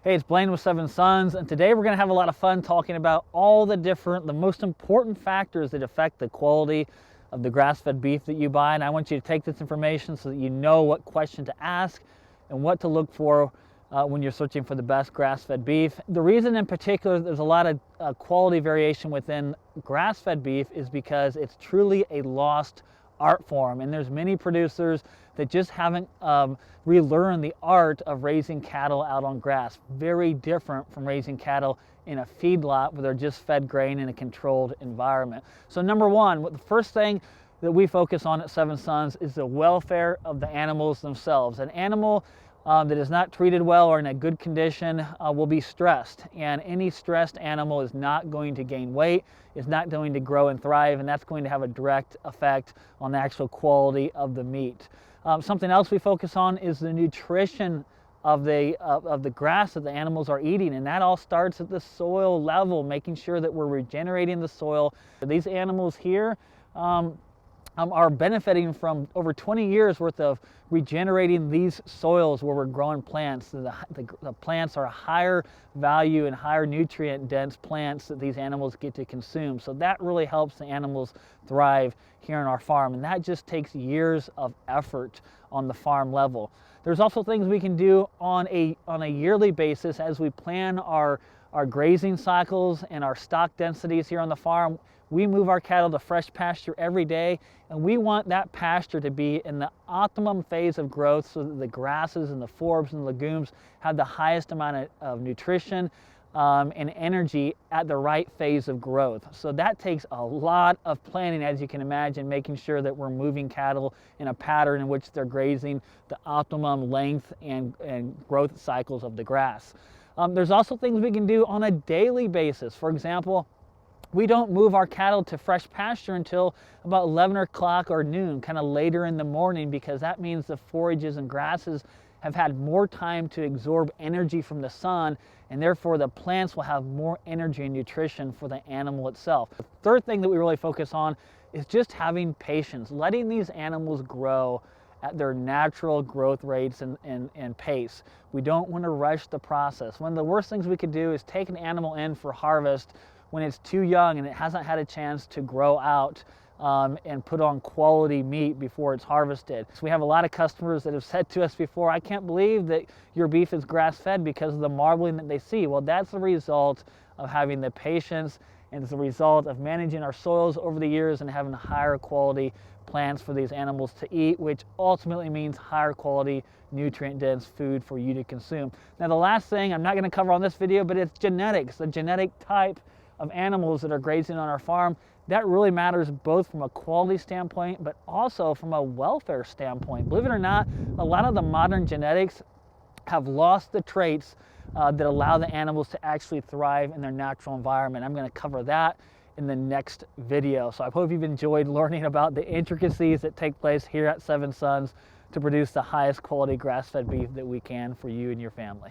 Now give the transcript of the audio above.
Hey, it's Blaine with Seven Sons, and today we're going to have a lot of fun talking about all the most important factors that affect the quality of the grass-fed beef that you buy. And I want you to take this information so that you know what question to ask and what to look for when you're searching for the best grass-fed beef. The reason in particular there's a lot of quality variation within grass-fed beef is because it's truly a lost art form, and there's many producers that just haven't relearned the art of raising cattle out on grass. Very different from raising cattle in a feedlot where they're just fed grain in a controlled environment. So number one, the first thing that we focus on at Seven Sons is the welfare of the animals themselves. An animal that is not treated well or in a good condition will be stressed, and any stressed animal is not going to gain weight, is not going to grow and thrive, and that's going to have a direct effect on the actual quality of the meat. Something else we focus on is the nutrition of the grass that the animals are eating, and that all starts at the soil level, making sure that we're regenerating the soil. These animals here are benefiting from over 20 years worth of regenerating these soils where we're growing plants. The plants are higher value and higher nutrient dense plants that these animals get to consume. So that really helps the animals thrive here on our farm, and that just takes years of effort on the farm level. There's also things we can do on a yearly basis as we plan our grazing cycles and our stock densities here on the farm. We move our cattle to fresh pasture every day, and we want that pasture to be in the optimum phase of growth so that the grasses and the forbs and legumes have the highest amount of nutrition and energy at the right phase of growth. So that takes a lot of planning, as you can imagine, making sure that we're moving cattle in a pattern in which they're grazing the optimum length and growth cycles of the grass. There's also things we can do on a daily basis. For example, we don't move our cattle to fresh pasture until about 11 o'clock or noon, kind of later in the morning, because that means the forages and grasses have had more time to absorb energy from the sun, and therefore the plants will have more energy and nutrition for the animal itself. The third thing that we really focus on is just having patience, letting these animals grow at their natural growth rates and pace. We don't want to rush the process. One of the worst things we could do is take an animal in for harvest when it's too young and it hasn't had a chance to grow out and put on quality meat before it's harvested. So we have a lot of customers that have said to us before, I can't believe that your beef is grass-fed because of the marbling that they see. Well, that's the result of having the patience, and it's the result of managing our soils over the years and having higher quality plants for these animals to eat, which ultimately means higher quality, nutrient-dense food for you to consume. Now, the last thing I'm not going to cover on this video, but it's genetics, the genetic type of animals that are grazing on our farm. That really matters both from a quality standpoint, but also from a welfare standpoint. Believe it or not, a lot of the modern genetics have lost the traits that allow the animals to actually thrive in their natural environment. I'm going to cover that in the next video. So I hope you've enjoyed learning about the intricacies that take place here at Seven Sons to produce the highest quality grass-fed beef that we can for you and your family.